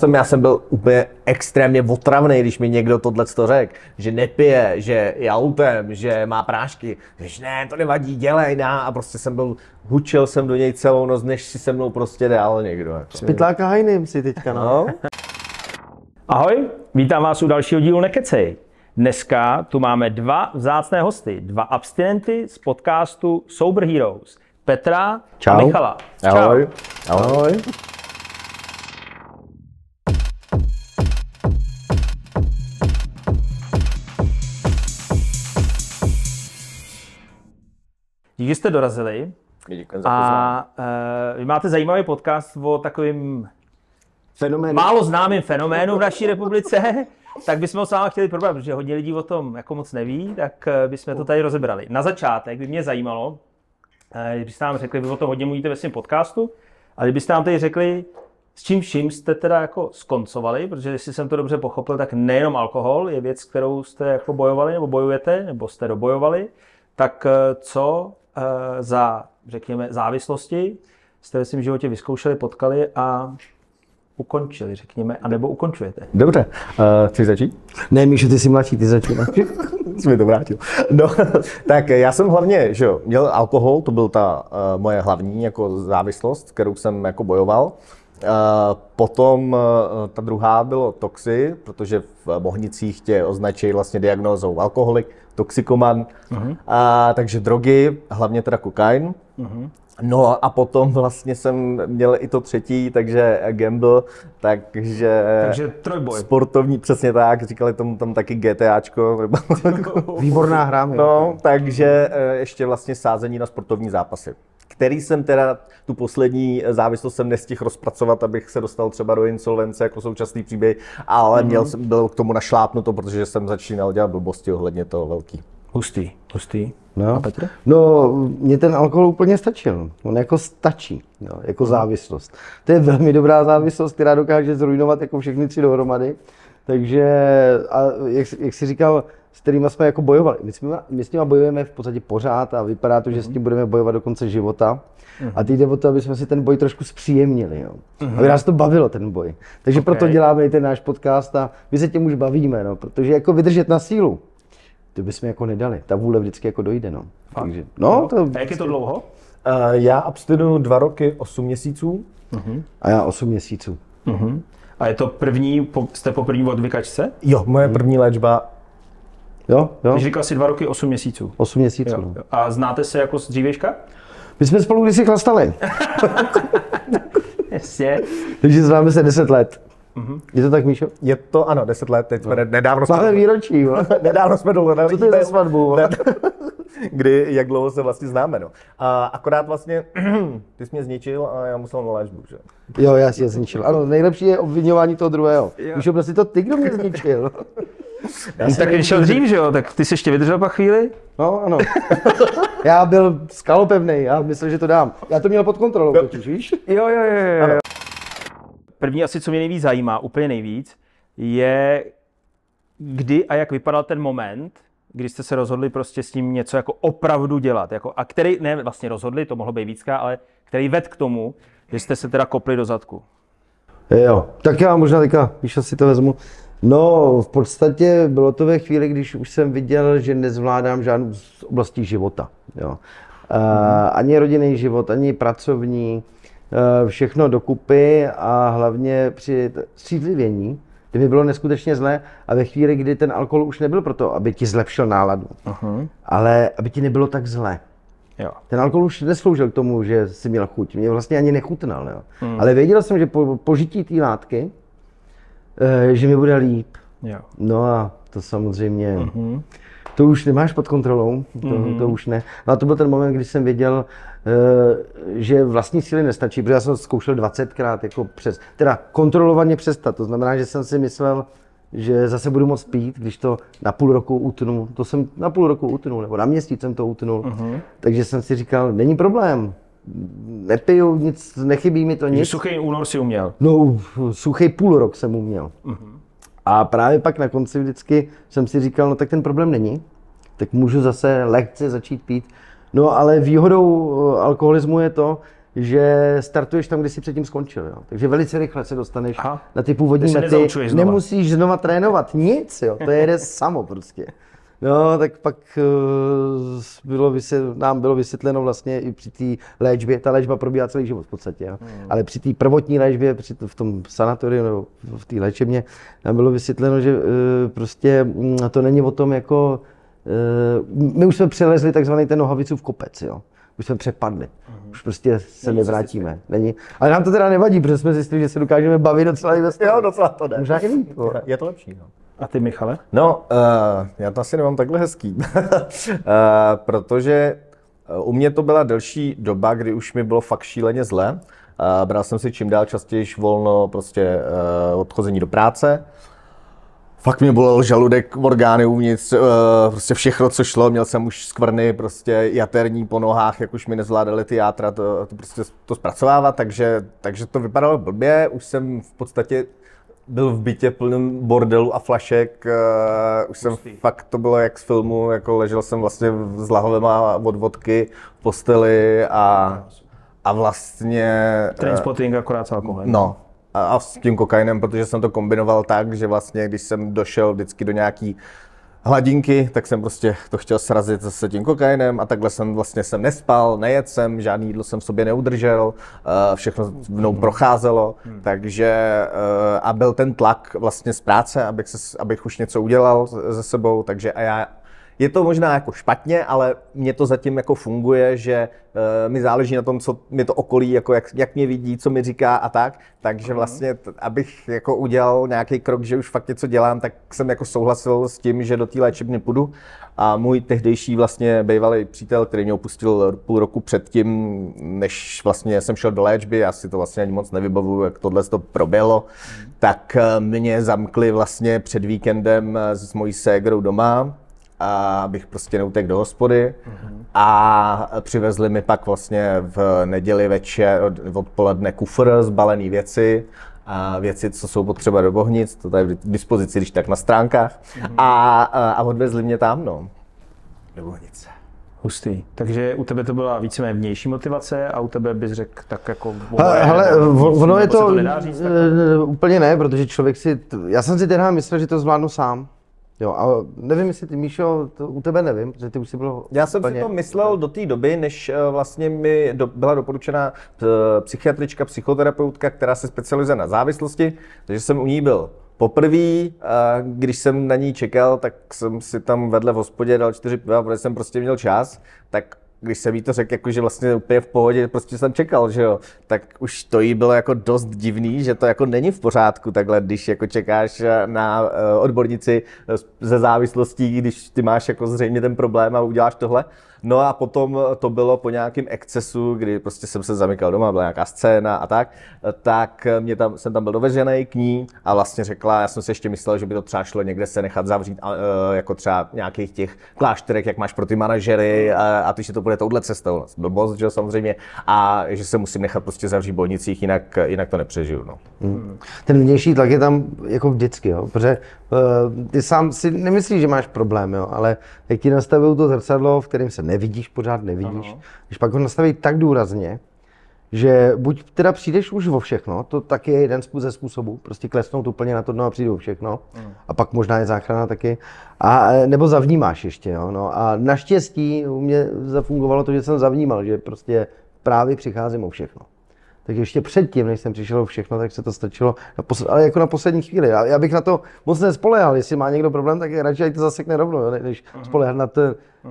Já jsem byl úplně extrémně otravný, když mi někdo tohleto řekl, že nepije, že je autem, že má prášky, že ne, to nevadí, dělej, a prostě hučel jsem do něj celou noc, než si se mnou prostě dál někdo. Jako. Z pytláka hajným si teďka, no. Ahoj, vítám vás u dalšího dílu Nekecej. Dneska tu máme dva vzácné hosty, dva abstinenty z podcastu Sober Heroes, Petra a Michala. Ahoj. Čau. Ahoj. Díky, že jste dorazili. Děkuji za pozvání. Vy máte zajímavý podcast o takovým Fenomén. málo známým fenoménu v naší republice, tak bychom ho s vámi chtěli probrat, protože hodně lidí o tom jako moc neví, tak bychom to tady rozebrali. Na začátek by mě zajímalo, kdybyste nám řekli, vy o tom hodně mluvíte ve svém podcastu, ale kdybyste nám tady řekli, s čím vším jste teda jako skoncovali, protože jestli jsem to dobře pochopil, tak nejenom alkohol je věc, kterou jste jako bojovali, nebo bojujete, nebo jste dobojovali, tak co za, řekněme, závislosti jste ve svém životě vyzkoušeli, potkali a ukončili, řekněme, anebo ukončujete? Dobře, chceš začít? Ne, Míšo, ty jsi mladší, ty začínáš. Jsi mi to vrátil. No, tak já jsem hlavně, že jo, měl alkohol, to byl ta moje hlavní jako závislost, kterou jsem jako bojoval. Potom ta druhá bylo toxy, protože v Bohnicích tě označí vlastně diagnózou alkoholik, toxikoman, takže drogy, hlavně teda kokain. No a potom vlastně jsem měl i to třetí, takže gamble, takže trojboj. Sportovní, přesně tak, říkali tomu tam taky GTAčko. Výborná hra. No, takže ještě vlastně sázení na sportovní zápasy. Který jsem teda, tu poslední závislost jsem nestihl rozpracovat, abych se dostal třeba do insolvence jako současný příběh, ale byl k tomu našlápnuto, protože jsem začínal dělat blbosti ohledně toho velký. Hustý. No. A Petr? No, mně ten alkohol úplně stačil. On jako stačí, jo, jako závislost. To je velmi dobrá závislost, která dokáže zrujnovat jako všechny tři dohromady. Takže, a jak jsi říkal, s kterýma jsme jako bojovali. My s nima bojujeme v podstatě pořád a vypadá to, že s tím budeme bojovat do konce života. A teď jde o to, aby jsme si ten boj trošku zpříjemnili, jo. Aby nás to bavilo, ten boj. Takže proto děláme i ten náš podcast a my se tím už bavíme, no, protože jako vydržet na sílu, to bychom jako nedali. Ta vůle vždycky jako dojde, no. Takže, A jak je to dlouho? Já abstinuju 2 roky, 8 měsíců. A já 8 měsíců. A je to jste po první odvykačce? Jo, moje první léčba. Jo. Když říkal si 2 roky, 8 měsíců. 8 měsíců, Jo. no. A znáte se jako z dřívějška? My jsme spolu kdysi chlastali. Jasně. Takže známe se 10 let. Je to tak, Míšo? Je to, ano, 10 let, teď jsme nedávno Máme výročí, jo. nedávno jsme dohledali. Co to je za svatbu? Kdy, jak dlouho se vlastně známe, no. A akorát vlastně, ty jsi mě zničil a já musel na léčbu, že? Jo, já si je zničil. Ano, nejlepší je obviňování toho druhého. Míšo, prostě to ty, kdo mě zničil. Tak když šel dřív, že jo? Tak ty jsi ještě vydržel pak chvíli? No, ano. Já byl skalopevnej, já myslel, že to dám. Já to měl pod kontrolou, totiž, víš? Jo. První asi, co mě nejvíc zajímá, úplně nejvíc, je kdy a jak vypadal ten moment, kdy jste se rozhodli prostě s tím něco jako opravdu dělat. Jako, a který, ne vlastně rozhodli, to mohlo být vícka, ale který vedl k tomu, že jste se teda kopli do zadku. Jo, tak já možná teďka, Míšo, si to vezmu. No, v podstatě bylo to ve chvíli, když už jsem viděl, že nezvládám žádnou z oblastí života. Jo. Ani rodinný život, ani pracovní, všechno dokupy a hlavně při střízlivění, kdy mi bylo neskutečně zlé a ve chvíli, kdy ten alkohol už nebyl proto, aby ti zlepšil náladu, ale aby ti nebylo tak zlé. Jo. Ten alkohol už nesloužil k tomu, že jsi měl chuť, mě vlastně ani nechutnal, jo. Ale věděl jsem, že po požití té látky, že mi bude líp. Jo. No a to samozřejmě, to už nemáš pod kontrolou, to už ne. No a to byl ten moment, kdy jsem věděl, že vlastní síly nestačí, protože já jsem zkoušel 20krát jako teda kontrolovaně přestat. To znamená, že jsem si myslel, že zase budu moct pít, když to na půl roku utnu. To jsem na půl roku utnul, nebo na měsíc jsem to utnul. Takže jsem si říkal, není problém. Nepiju nic, nechybí mi to nic. Suchý únor si uměl. No, suchý půl rok jsem uměl. A právě pak na konci vždycky jsem si říkal, no tak ten problém není, tak můžu zase lehce začít pít. No ale výhodou alkoholismu je to, že startuješ tam, kde jsi předtím skončil. Jo? Takže velice rychle se dostaneš na ty původní mety. Nemusíš znova trénovat nic, jo? To jede samo prostě. No, tak pak nám bylo vysvětleno vlastně i při té léčbě, ta léčba probíhá celý život v podstatě, jo? Ale při té prvotní léčbě, v tom sanatoriu nebo v té léčebně, nám bylo vysvětleno, že prostě to není o tom jako, my už jsme přelezli takzvaný ten Nohavicův kopec, jo? Už jsme přepadli, už prostě se nevrátíme. Není. Ale nám to teda nevadí, protože jsme zjistili, že se dokážeme bavit docela i ve stavu. Jo, docela to jde. Možná i líp. Je to lepší, no. A ty, Michale? No, já to asi nemám takhle hezký, protože u mě to byla delší doba, kdy už mi bylo fakt šíleně zle. Bral jsem si čím dál častěji volno, prostě odchození do práce. Fakt mě bolel žaludek, orgány uvnitř, prostě všechno, co šlo. Měl jsem už skvrny, prostě jaterní po nohách, jak už mi nezvládaly ty játra to prostě to zpracovávat, takže to vypadalo blbě. Už jsem v podstatě byl v bytě plném bordelu a flašek, už jsem fakt, to bylo jak z filmu, jako ležel jsem vlastně s lahovema od vodky v posteli a vlastně... Trainspotting akorát s alkoholem. No. A s tím kokainem, protože jsem to kombinoval tak, že vlastně, když jsem došel vždycky do nějaký hladinky, tak jsem prostě to chtěl srazit zase tím kokainem a takhle jsem nespal, nejedl jsem, žádný jídlo jsem v sobě neudržel, všechno mnou procházelo, takže a byl ten tlak vlastně z práce, abych už něco udělal se sebou, takže je to možná jako špatně, ale mně to zatím jako funguje, že mi záleží na tom, co mi to okolí, jako jak mě vidí, co mi říká a tak. Takže vlastně, abych jako udělal nějaký krok, že už fakt něco dělám, tak jsem jako souhlasil s tím, že do té léčebny půjdu. A můj tehdejší vlastně bývalý přítel, který mě opustil půl roku předtím, než vlastně jsem šel do léčby, já si to vlastně ani moc nevybavuju, jak tohle to proběhlo, tak mě zamkli vlastně před víkendem s mojí ségrou doma, abych prostě neutekl do hospody a přivezli mi pak vlastně v neděli večer odpoledne kufr, zbalený věci a věci, co jsou potřeba do Bohnic, to tady v dispozici, když tak na stránkách a odvezli mě tam, no, do Bohnice. Hustý. Takže u tebe to byla víceméně vnější motivace a u tebe bys řekl tak jako... Hele, ono je to úplně ne, protože člověk já jsem si tenhle myslel, že to zvládnu sám. Jo, a nevím, jestli ty, Míšo, to u tebe nevím, protože ty už si byl... Já jsem si to myslel do té doby, než vlastně mi byla doporučena psychiatrička, psychoterapeutka, která se specializuje na závislosti, takže jsem u ní byl poprvé, když jsem na ní čekal, tak jsem si tam vedle v hospodě dal 4 piva, protože jsem prostě měl čas, tak když jsem jí to řekl, jako, že vlastně úplně v pohodě, prostě jsem čekal, že jo, tak už to jí bylo jako dost divný, že to jako není v pořádku takhle, když jako čekáš na odbornici ze závislostí, když ty máš jako zřejmě ten problém a uděláš tohle. No a potom to bylo po nějakém excesu, kdy prostě jsem se zamykal doma, byla nějaká scéna a tak jsem tam byl dovežený k ní a vlastně řekla, já jsem si ještě myslel, že by to třeba šlo někde se nechat zavřít, jako třeba nějakých těch klášterech, jak máš pro ty manažery a ty, že to bude touhle cestou, blbost, že samozřejmě, a že se musím nechat prostě zavřít v bolnicích, jinak to nepřežiju, no. Ten vnější tlak je tam jako vždycky, jo, protože ty sám si nemyslíš, že máš problém, jo, ale jak ti nastavují to zrcadlo, v kterém se nevidíš, pořád nevidíš, když pak ho nastaví tak důrazně, že buď teda přijdeš už o všechno, to taky je jeden ze způsobů, prostě klesnout úplně na to dno a přijde o všechno, a pak možná je záchrana taky, a nebo zavnímáš ještě, jo, no, a naštěstí u mě zafungovalo to, že jsem zavnímal, že prostě právě přicházím o všechno. Tak ještě předtím, než jsem přišel o všechno, tak se to stačilo, ale jako na poslední chvíli. Já bych na to moc nespoléhal, jestli má někdo problém, tak radši ať to zasekne rovnou, jo, než spoléhat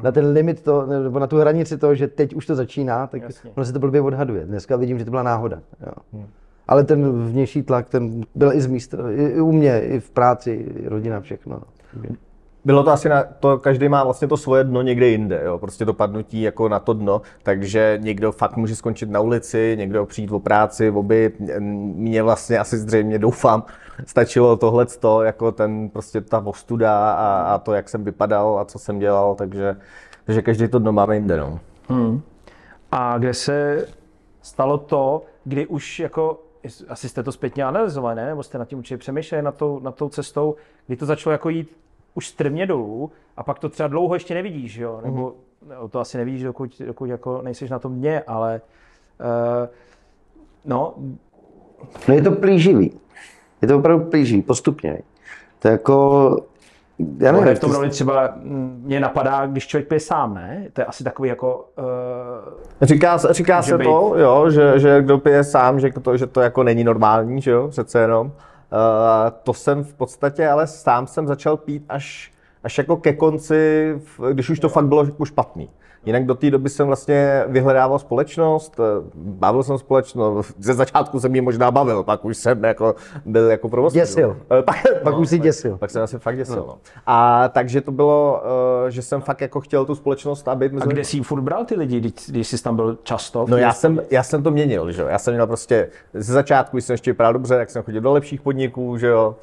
na ten limit, nebo na tu hranici toho, že teď už to začíná, tak ono se to blbě odhaduje. Dneska vidím, že to byla náhoda. Jo. Ale ten vnější tlak, ten byl i z míst, i u mě, i v práci, i rodina, všechno. Bylo to asi každý má vlastně to svoje dno někde jinde, jo, prostě to padnutí jako na to dno, takže někdo fakt může skončit na ulici, někdo přijít o práci, v obyt, mně vlastně asi zřejmě, doufám, stačilo tohleto, jako prostě ta ostuda a to, jak jsem vypadal a co jsem dělal, takže každý to dno máme jinde, no. A kde se stalo to, kdy už jako, asi jste to zpětně analyzovali, ne? Nebo jste nad tím určitě přemýšleli nad tou cestou, kdy to začalo jako jít už strmě dolů a pak to třeba dlouho ještě nevidíš, jo? Nebo to asi nevidíš, dokud jako nejseš na tom dně, ale No, No je to plíživý. Je to opravdu plíživý, postupně. To jako... Já nevím, v tom roli třeba mě napadá, když člověk pije sám, ne? To je asi takový jako... Říká se to, jo, že kdo pije sám, že to jako není normální, že jo, přece jenom. To jsem v podstatě, ale sám jsem začal pít až jako ke konci, když už to fakt bylo jako špatný. Jinak do té doby jsem vlastně vyhledával společnost, bavil jsem společnost, ze začátku jsem ji možná bavil, pak už jsem jako byl jako provozní. Děsil. Pak už si děsil. Pak jsem asi fakt děsil, no. A takže to bylo, že jsem fakt jako chtěl tu společnost a být mezi... A kde jsi furt bral ty lidi, když jsi tam byl často? No já jsem to měnil, že jo. Já jsem měl prostě, ze začátku, když jsem ještě vypadal dobře, tak jsem chodil do lepších podniků, že jo.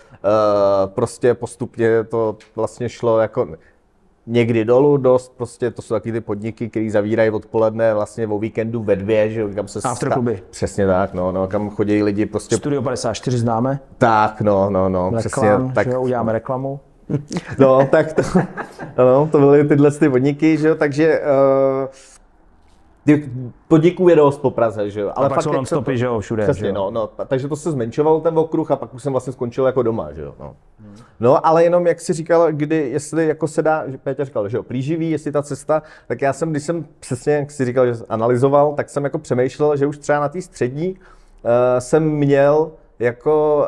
Prostě postupně to vlastně šlo jako... Někdy dolů dost, prostě to jsou taky ty podniky, které zavírají odpoledne vlastně o víkendu ve 2, že kam se... Afterkluby. Přesně tak, no, kam chodí lidi prostě... Studio 54 známe. Tak, no, přesně. Tak, že uděláme reklamu. No, tak to, ano, to byly tyhle ty podniky, že jo, takže... Podniků je dost po Praze, že jo. Ale pak jsou non-stopy, že jo, všude. Přesně, že jo? no, takže to se zmenšoval ten okruh a pak už jsem vlastně skončil jako doma, že jo. No, ale jenom jak jsi říkal, jestli jako se dá, že Péťa říkal, že jo, plíživý, jestli ta cesta, tak já jsem, když jsem přesně, jak jsi říkal, že analyzoval, tak jsem jako přemýšlel, že už třeba na té střední jsem měl jako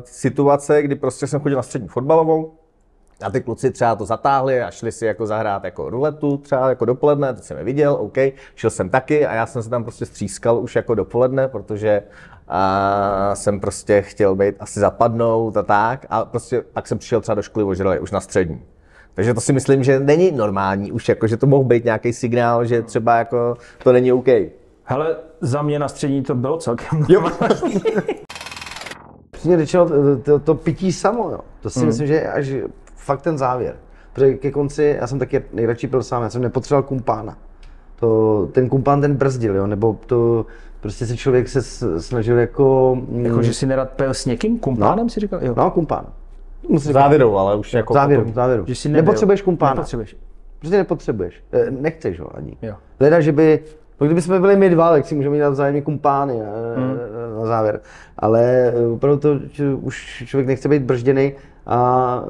situace, kdy prostě jsem chodil na střední fotbalovou, a ty kluci třeba to zatáhli a šli si jako zahrát jako ruletu třeba jako dopoledne, to jsem je viděl, OK, šel jsem taky a já jsem se tam prostě střískal už jako dopoledne, protože jsem prostě chtěl být asi zapadnout a tak a prostě pak jsem přišel třeba do školy ožralý, už na střední. Takže to si myslím, že není normální už jako, že to mohl být nějaký signál, že třeba jako to není OK. Hele, za mě na střední to bylo celkem Přesně řečeno, to pití samo, jo. To si myslím, že je až fakt ten závěr. Protože ke konci, já jsem taky nejradši pil sám, já jsem nepotřeboval kumpána. Ten kumpán ten brzdil, jo, nebo to prostě se člověk se snažil jako... Jako, že si nerad pil s někým? Kumpánem si říkal? Jo. No, kumpán. Závěru, ale už jako... Závěru. Že si nebyl. Nepotřebuješ kumpána. Nepotřebuješ. Prostě nepotřebuješ. Nechceš ho ani. Jo. Hleda, že by... No, kdyby jsme byli my dva, tak si můžeme mít navzájemně kumpány na závěr. Ale opravdu to, že už člověk nechce být bržděnej a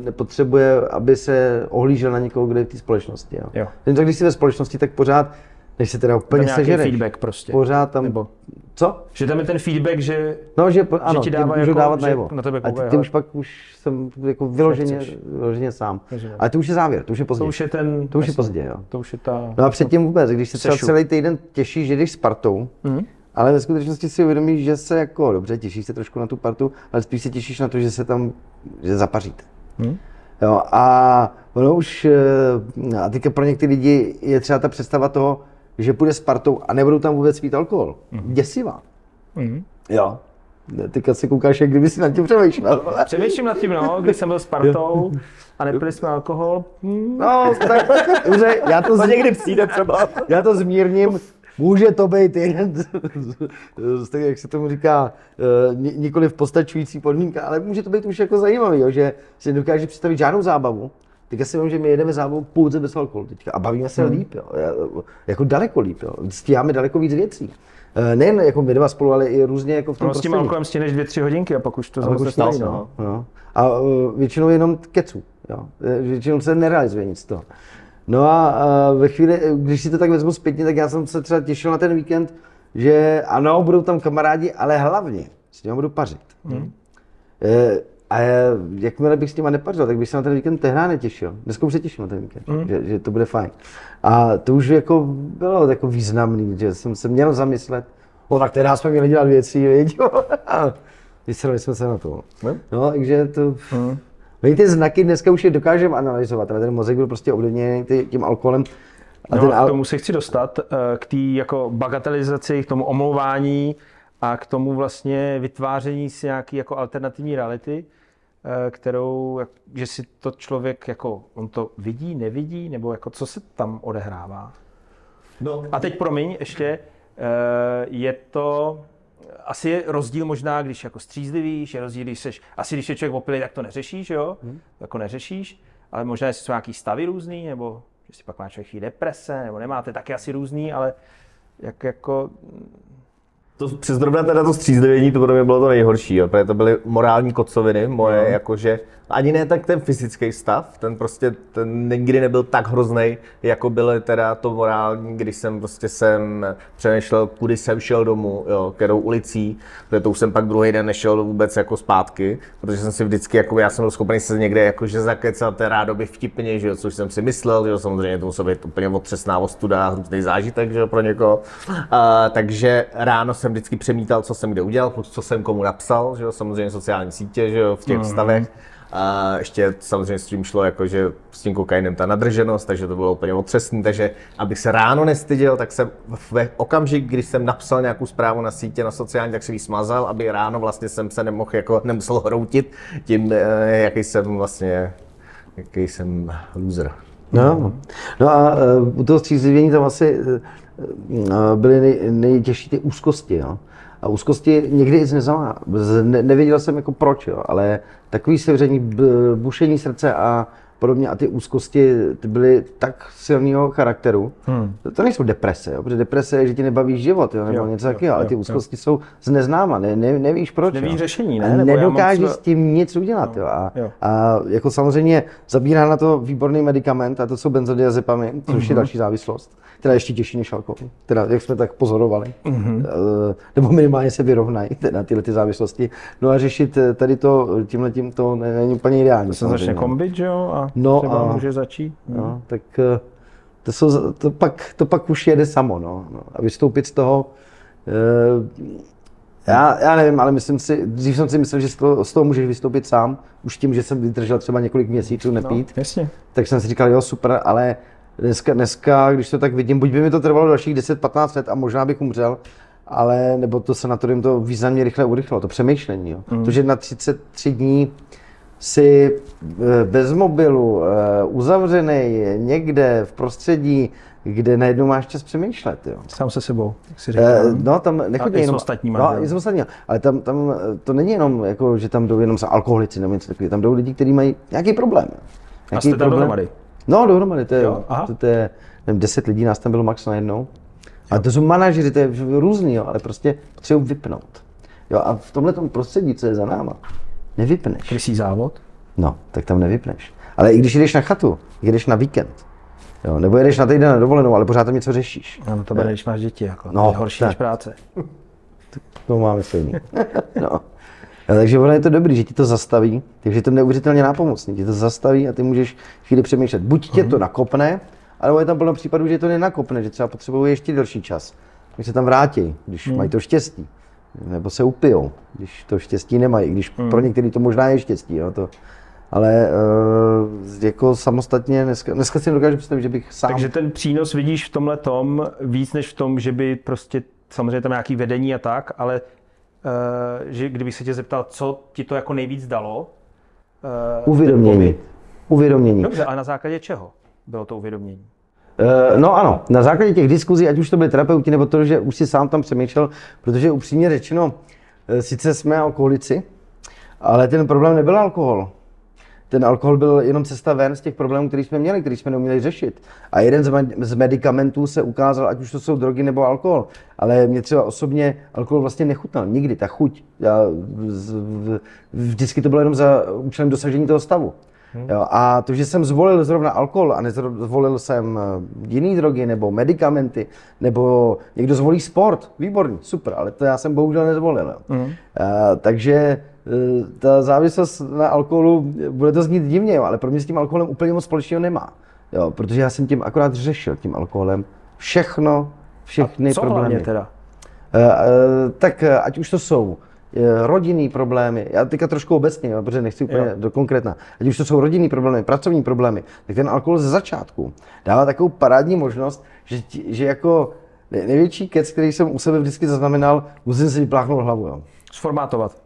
nepotřebuje, aby se ohlížel na někoho, kdo je v té společnosti. Jo. Tak když jsi ve společnosti, tak pořád, než se teda úplně seženeš. Feedback prostě. Pořád tam... Nebo... Co? Že tam je ten feedback, že... No, že ano, ti dává můžu jako, dávat najevo. Na tebe a ty už pak už jsem jako vyloženě sám. Ale to už je závěr, to už je pozdě. To už je ten... To už je pozdě, jo. To už je ta... No a předtím vůbec, když se třeba celý týden těšíš, že jdeš s partou, ale ve skutečnosti si uvědomíš, že se jako dobře těšíš se trošku na tu partu, ale spíš se těšíš na to, že se tam zapaříte. Jo, a ono už, a teďka pro některé lidi je třeba ta představa toho, že půjde s partou a nebudou tam vůbec pít alkohol. Děsivá. Jo. Teďka se koukáš, jak kdyby si nad tím přemýšlel. Přemýšlím nad tím, no, když jsem byl s partou a nepili jsme alkohol. No, tak dobře, já to někdy přijde třeba. Já to zmírním. Může to být jeden jak se tomu říká, nikoli v postačující podmínka, ale může to být už jako zajímavý, jo, že si dokáže představit žádnou zábavu. Teďka si vím, že my jedeme zábavu pouze bez alkoholu teďka a bavíme se líp, jo, jako daleko líp, jo. Stíháme daleko víc věcí. Nejen jako my dva spolu, ale i různě jako v tom prostředí. S tím alkoholem stihneš 2-3 hodinky a pak už to zase stojí, no. A většinou jenom kecu, jo. Většinou se nerealizuje nic z toho. No a ve chvíli, když si to tak vezmu zpětně, tak já jsem se třeba těšil na ten víkend, že ano, budou tam kamarádi, ale hlavně s nimi budu pařit. A jakmile bych s nima nepařil, tak bych se na ten víkend tehdy netěšil. Dneska už se těším na ten víkend, že to bude fajn. A to už jako bylo jako významný, že jsem se měl zamyslet, no tak teda jsme měli dělat věci, věď? Vysrali jsme se na to. No, takže to... My ty znaky dneska už je dokážeme analyzovat, ale ten mozek byl prostě ovlivněný tím alkoholem. A k tomu se chci dostat, k té jako bagatelizaci, k tomu omlouvání a k tomu vlastně vytváření si nějaký jako alternativní reality, kterou, že si to člověk jako, on to vidí, nevidí, nebo jako co se tam odehrává. No. A teď promiň, ještě, je to, asi je rozdíl možná, když jako střízlivíš, je rozdíl, když seš, asi když je člověk opilý, tak to neřešíš, jo? Jako neřešíš, ale možná, jestli jsou nějaký stavy různý, nebo jestli pak má člověk deprese, nebo nemáte, taky asi různý, ale Jak jako... To přes drobné teda to střízlivění, to pro mě bylo to nejhorší, jo, protože to byly morální kocoviny moje, jakože ani ne tak ten fyzický stav, ten nikdy nebyl tak hroznej, jako byly teda to morální, když jsem přemýšlel, kudy jsem šel domů, jo, kterou ulicí, protože to už jsem pak druhý den nešel vůbec jako zpátky, protože jsem si vždycky, jako já jsem byl schopný se někde jakože zakecat rádoby vtipně, že jo, což jsem si myslel, že jo, samozřejmě to muselo být úplně otřesná ostuda, hrozný zážitek, že jo, pro někoho, takže ráno jsem vždycky přemítal, co jsem kde udělal, plus co jsem komu napsal, že jo, samozřejmě sociální sítě, že jo, v těch stavech. A ještě samozřejmě s tím šlo, jakože s tím kokainem ta nadrženost, takže to bylo úplně otřesný, takže abych se ráno nestyděl, tak jsem v okamžik, když jsem napsal nějakou zprávu na sítě, na sociální, tak jsem ji smazal, aby ráno vlastně jsem se nemusel hroutit tím, jaký jsem loser. No a u toho střízlivění tam asi byly nejtěžší ty úzkosti, jo. A úzkosti někdy i nevěděl jsem jako proč, jo, ale takový sevření, bušení srdce a podobně a ty úzkosti ty byly tak silného charakteru. To nejsou deprese, jo, protože deprese je, že ti nebaví život, jo, nebo něco takového, ale ty úzkosti jsou z neznáma, nevíš proč. Nevíš řešení, ne? Nedokážeš s tím nic udělat, jo. A jako samozřejmě zabírá na to výborný medicament a to jsou benzodiazepamy, což je další závislost. Teda ještě těžší než alkohol, teda jak jsme tak pozorovali, nebo minimálně se vyrovnají na tyhle ty závislosti. No a řešit tady to tímhletím to není úplně ideální. To se začne kombit, že jo, a třeba může začít. No, tak to pak už jede samo, no. A vystoupit z toho, já nevím, ale myslím si, dřív jsem si myslel, že z toho můžeš vystoupit sám, už tím, že jsem vydržel třeba několik měsíců nepít, jasně. Tak jsem si říkal, jo super, ale dneska, když to tak vidím, buď by mi to trvalo dalších 10-15 let a možná bych umřel, ale nebo to sanatorium to významně rychle urychlilo, to přemýšlení. Jo. To, že na 33 dní si bez mobilu, uzavřený někde v prostředí, kde najednou máš čas přemýšlet. Jo. Sám se sebou, jak si říkal. No, tam nechodí jenom... ostatníma. I s ostatníma. Ale tam to není jenom, jako, že tam jdou jenom alkoholici nebo něco takového, tam jdou lidi, kteří mají nějaký problém. A jste tam dohromady? No, dohromady, to je nevím, 10 lidí, nás tam bylo max najednou. A to jsou manažeři, to je různý, jo, ale prostě potřebují vypnout. Jo, a v tomhletom prostředí, co je za náma, nevypneš. Krysí závod? No, tak tam nevypneš. Ale i když jdeš na chatu, jdeš na víkend, jo, nebo jedeš na týden na dovolenou, ale pořád tam něco řešíš. No, to bude, když máš děti, jako. No, horší než práce. To máme stejný. No. Ja, takže ono je to dobrý, že ti to zastaví, takže je to neuvěřitelně nápomocný, ti to zastaví a ty můžeš chvíli přemýšlet. Buď tě to nakopne, ale je tam plno případů, že to nenakopne, že třeba potřebují ještě delší čas, když se tam vrátí, když mají to štěstí, nebo se upijou, když to štěstí nemají, když pro některý to možná je štěstí, jo, to. Ale jako samostatně, dneska si nedokážu představit, že bych sám... Takže ten přínos vidíš v tomhle tom víc než v tom, že by prostě, samozřejmě tam nějaký vedení a tak, ale že kdybych se tě zeptal, co ti to jako nejvíc dalo? Uvědomění. Dobře, ale na základě čeho bylo to uvědomění? No ano, na základě těch diskuzí, ať už to byly terapeuti, nebo to, že už si sám tam přemýšlel, protože upřímně řečeno, sice jsme alkoholici, ale ten problém nebyl alkohol. Ten alkohol byl jenom cesta ven z těch problémů, které jsme měli, které jsme neuměli řešit. A jeden z medicamentů se ukázal, ať už to jsou drogy nebo alkohol. Ale mě třeba osobně alkohol vlastně nechutnal, nikdy, ta chuť. Vždycky to bylo jenom za účelem dosažení toho stavu. Jo, a to, že jsem zvolil zrovna alkohol a nezvolil jsem jiné drogy nebo medicamenty, nebo někdo zvolí sport, výborný, super, ale to já jsem bohužel nezvolil. Takže ta závislost na alkoholu, bude to znít divně, jo, ale pro mě s tím alkoholem úplně moc společného nemá. Jo, protože já jsem tím akorát řešil, tím alkoholem, všechny co problémy. Hlavně teda? Tak ať už to jsou rodinný problémy, já teďka trošku obecně, jo, protože nechci úplně do konkrétna, ať už to jsou rodinný problémy, pracovní problémy, tak ten alkohol ze začátku dává takovou parádní možnost, že jako největší kec, který jsem u sebe vždycky zaznamenal, musím si vypláchnout hlavu. Jo.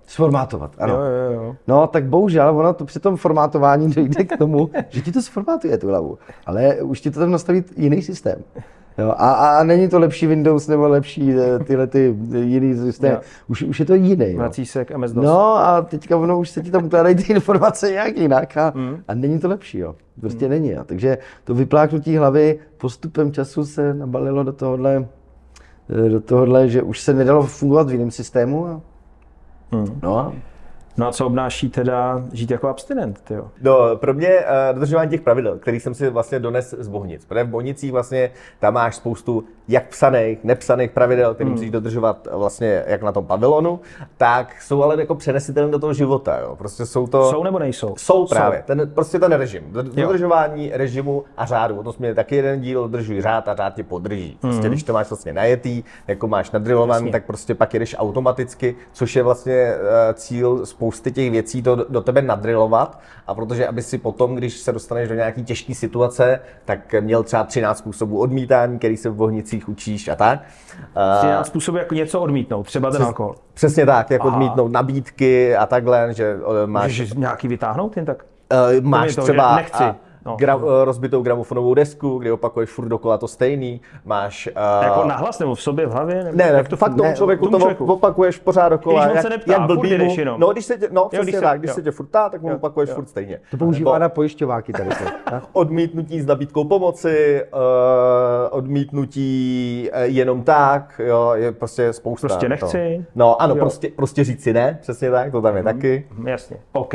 Sformátovat, ano. Jo. No tak bohužel, ono to při tom formátování dojde k tomu, že ti to sformátuje tu hlavu, ale už ti to tam nastaví jiný systém. Jo, a není to lepší Windows nebo lepší tyhle ty jiný systém, už je to jiný. Vrací se k MS-DOS. No a teďka ono už se ti tam ukládají ty informace nějak jinak a není to lepší, jo. Prostě není. Jo. Takže to vypláknutí hlavy postupem času se nabalilo do tohohle do tohohle, že už se nedalo fungovat v jiném systému. A... No a co obnáší teda žít jako abstinent, tyjo? No, pro mě dodržování těch pravidel, kterých jsem si vlastně dones z Bohnic. Protože v Bohnicích vlastně tam máš spoustu jak psaných, nepsaných pravidel, které musíš dodržovat vlastně jak na tom pavilonu, tak jsou ale jako přenesitelné do toho života. Jo. Prostě jsou to... Jsou nebo nejsou? Jsou právě. Prostě ten režim. Dodržování režimu a řádu. O tom jsme měli taky jeden díl, dodržuj řád a řád tě podrží. Prostě když to máš vlastně najetý, jako máš nadrilovaný, tak prostě pak jedeš automaticky, což je vlastně cíl spousty těch věcí to do tebe nadrilovat, a protože aby si potom, když se dostaneš do nějaký těžké situace, tak měl třeba 13 způsobů odmítání, který se v Bohnicích učíš a tak. 13 způsobů jako něco odmítnout, třeba ten alkohol. Přesně tak, jako odmítnout nabídky a takhle, že máš... Můžeš nějaký vytáhnout jen tak? Máš to, třeba... nechci. Rozbitou gramofonovou desku, kdy opakuješ furt dokola to stejný, máš... Jako nahlas nebo v sobě, v hlavě? Nebo ne, fakt tomu člověku to opakuješ pořád dokola, když on se neptá, jak blbýmu. No, když se tě, přesně tak, když se tě furt ptá, tak mu opakuješ furt stejně. To používá na pojišťováky tady. Odmítnutí s nabídkou pomoci, odmítnutí jenom tak, jo, je prostě spousta. Prostě nechci. No ano, prostě říct si ne, přesně tak, to tam je taky. Jasně, OK,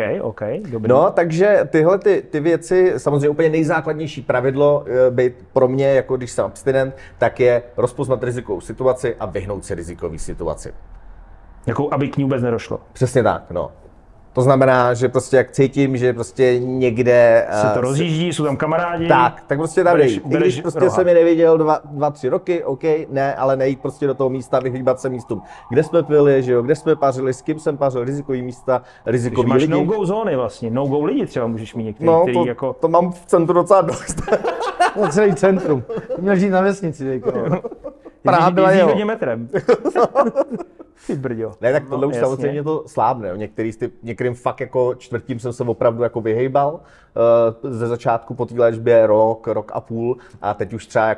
dobrý. No, takže tyhle ty věci, samozřejmě úplně nejzákladnější pravidlo být pro mě, jako když jsem abstinent, tak je rozpoznat rizikovou situaci a vyhnout se rizikové situaci. Jako aby k ní vůbec nedošlo. Přesně tak, no. To znamená, že prostě jak cítím, že prostě někde... Se to rozjíždí, jsou tam kamarádi. Tak prostě tam dej. I když prostě jsem je neviděl 2-3 roky, OK, ne, ale nejít prostě do toho místa, vyhýbat se místům. Kde jsme pili, že jo, kde jsme pařili, s kým jsem pařil, rizikový místa, rizikový lidi. Máš no-go zóny vlastně, no-go lidi třeba můžeš mít některý, no, který jako... to mám v centru docela dost. No, celý centrum. Měl žít na vesnici, dejko. Praha byla jeho. jeho. Metrem. Ty brďo. Ne, tak tohle už jasně. samozřejmě to slábne. Některým fakt jako čtvrtím jsem se opravdu jako vyhejbal. Ze začátku po té léčbě rok a půl, a teď už třeba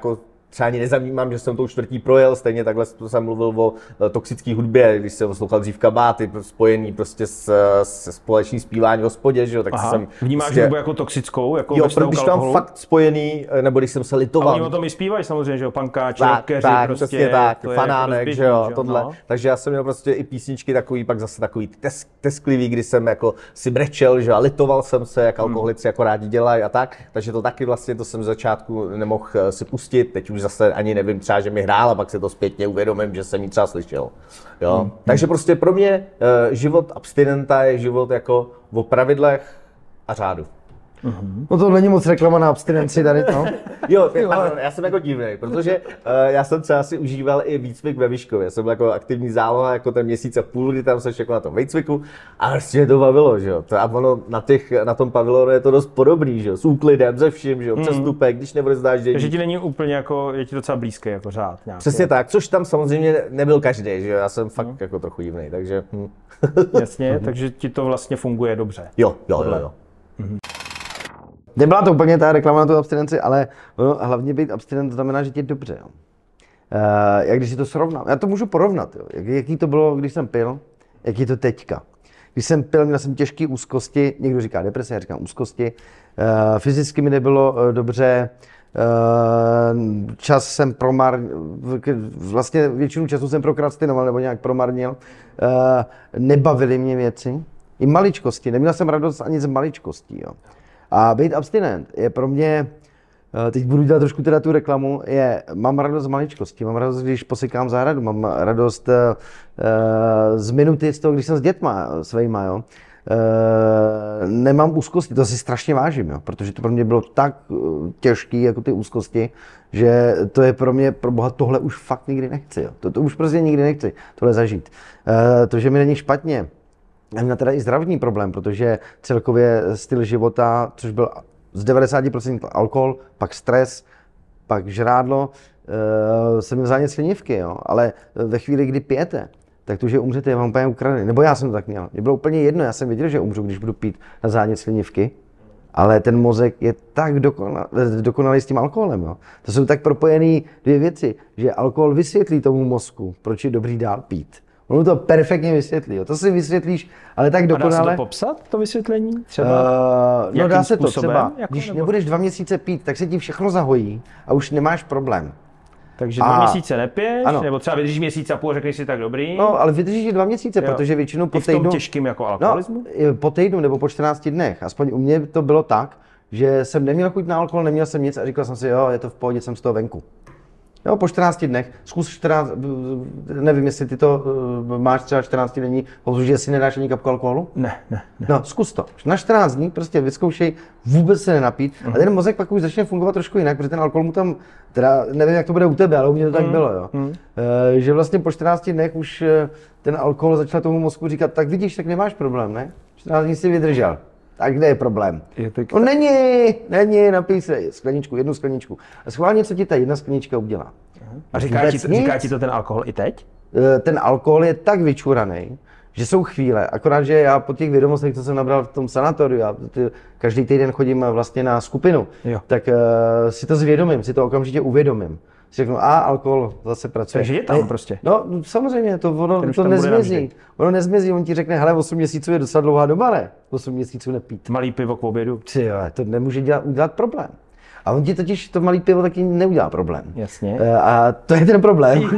ani nezavnímám, že jsem tou čtvrtí projel, stejně takhle jsem mluvil o toxické hudbě, když jsem poslouchal dřív Kabáty, spojený prostě se společný zpívání v hospodě, že jo, tak jsem... Vnímáš prostě, hudbu jako toxickou, jako jo, ve vztahu když k tam alkoholu? fakt spojený, nebo když jsem se litoval. A oni o tom i zpívají samozřejmě, že jo, pankáči, rockeři, tak, prostě, přesně tak, to je fanánek, jako že jo, tohle. No. Takže já jsem měl prostě i písničky takový, pak zase takový tesklivý, kdy jsem jako si brečel, že a litoval jsem se, jak alkoholici jako rádi dělají a tak. Takže to taky vlastně, to jsem z začátku nemohl si pustit, teď už zase ani nevím, třeba, že mi hrála, pak se to zpětně uvědomím, že jsem ji třeba slyšel. Jo? Takže prostě pro mě život abstinenta je život jako o pravidlech a řádu. No to není moc reklama na abstinenci tady, no. Jo, já jsem jako divnej, protože já jsem třeba si užíval i výcvik ve Vyškově. Já jsem byl jako aktivní záloha, jako ten měsíc a půl, kdy tam seš jako na tom výcviku, a vlastně to bavilo, že jo. A ono na tom pavilonu je to dost podobný, že jo, s úklidem, ze vším, že jo, přestupek, když neodevzdáš dění. Takže ti není úplně jako, je ti docela blízký jako řád nějaký. Přesně tak, což tam samozřejmě nebyl každý, že jo, já jsem fakt jako trochu divnej, takže... Jasně, takže ti to vlastně funguje dobře. Jo. Nebyla to úplně ta reklama na tu abstinenci, ale hlavně být abstinent znamená, že ti je dobře. Jo. Jak když si to srovnám, já to můžu porovnat, jo. Jaký to bylo, když jsem pil, jaký je to teďka. Když jsem pil, měl jsem těžké úzkosti, někdo říká deprese, já říkám úzkosti, fyzicky mi nebylo dobře, čas jsem vlastně většinu času jsem prokrastinoval nebo nějak promarnil, nebavily mě věci, i maličkosti, neměl jsem radost ani z maličkostí. Jo. A být abstinent je pro mě, teď budu dělat trošku teda tu reklamu, mám radost z maličkosti, mám radost, když posykám zahradu, mám radost z minuty z toho, když jsem s dětma svejma, jo. Nemám úzkosti, to si strašně vážím, jo, protože to pro mě bylo tak těžký, jako ty úzkosti, že to je pro mě, pro boha, tohle už fakt nikdy nechci, jo. To už prostě nikdy nechci, tohle zažít. To, že mi není špatně, já měl teda i zdravotní problém, protože celkově styl života, což byl z 90% alkohol, pak stres, pak žrádlo, jsem měl zánět slinivky, jo. Ale ve chvíli, kdy pijete, tak to, že umřete, je vám úplně ukradený. Nebo já jsem to tak měl. Mně bylo úplně jedno, já jsem věděl, že umřu, když budu pít na zánět slinivky, ale ten mozek je tak dokonalý s tím alkoholem. Jo. To jsou tak propojené dvě věci, že alkohol vysvětlí tomu mozku, proč je dobrý dál pít. On to perfektně vysvětlí. Jo. To si vysvětlíš, ale tak dokonale. A dá se to popsat, to vysvětlení? Třeba no dá se to způsobem, třeba, jako, když nebo... nebudeš 2 měsíce pít, tak se ti všechno zahojí a už nemáš problém. Takže 2 měsíce nepiješ, ano. nebo třeba vydržíš měsíc a půl, řekneš si tak dobrý. No, ale vydržíš i 2 měsíce, protože většinou po týdnu... v tom těžkým jako alkoholismu? No, po týdnu nebo po 14 dnech. Aspoň u mě to bylo tak, že jsem neměl chuť na alkohol, neměl jsem nic a říkal jsem si, jo, je to v pohodě, jsem z toho venku. Jo, po 14 dnech, zkus 14, nevím, jestli ty to máš třeba 14 denní, že si nedáš ani kapku alkoholu? Ne. No, zkus to. Na 14 dní prostě vyzkoušej vůbec se nenapít a ten mozek pak už začne fungovat trošku jinak, protože ten alkohol mu tam, teda nevím, jak to bude u tebe, ale u mě to tak bylo, jo. Že vlastně po 14 dnech už ten alkohol začal tomu mozku říkat, tak vidíš, tak nemáš problém, ne? 14 dní si vydržel. Tak kde je problém? On není, napij se jednu skleničku. A schválně, co ti ta jedna sklenička udělá. A říká ti to ten alkohol i teď? Ten alkohol je tak vyčuraný, že jsou chvíle, akorát, že já po těch vědomostech, co jsem nabral v tom sanatoriu, já každý týden chodím vlastně na skupinu, tak si to zvědomím, si to okamžitě uvědomím. Si řeknu, alkohol zase pracuje. Takže je tam prostě. No, samozřejmě, to nezmizí. Ono nezmizí, on ti řekne, hele, 8 měsíců je docela dlouhá doba, ne? 8 měsíců nepít. Malý pivo k obědu. To nemůže udělat problém. A on ti totiž to malý pivo taky neudělá problém. Jasně. A to je ten problém.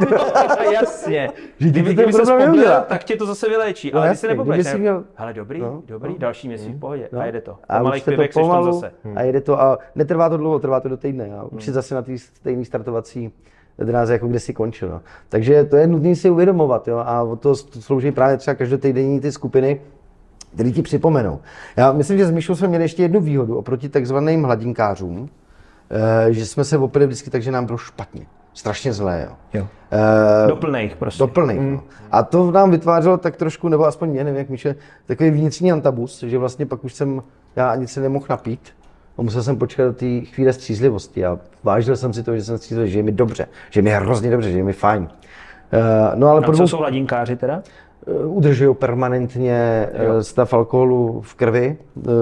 Jasně. Kdyby se poblil, tak tě to zase vyléčí. Ale když se nepoblíš, měl... hele, dobrý, další měsíc v pohodě. A jede to. A malých pivek seš tam zase. A jede to a netrvá to dlouho, trvá to do týdne. A už si zase na té stejné startovací dráze, jako kde si končil. No. Takže to je nutné si uvědomovat. Jo? A o to slouží právě třeba každotýdenní ty skupiny, které ti připomenou. Já myslím, že s Míšou jsme měli ještě jednu výhodu oproti takzvaným hladinkářům, že jsme se opili vždycky tak, že nám bylo špatně. Strašně zlé, jo. Doplnej prostě. No. A to nám vytvářelo tak trošku, nebo aspoň mě, nevím jak Míše, takový vnitřní antabus, že vlastně pak už já ani se nemohl napít. A musel jsem počkat do té chvíle střízlivosti a vážil jsem si to, že jsem střízlivý, že je mi dobře, že mi je hrozně dobře, že je mi fajn. No ale co jsou hladinkáři teda? Udržují permanentně stav alkoholu v krvi.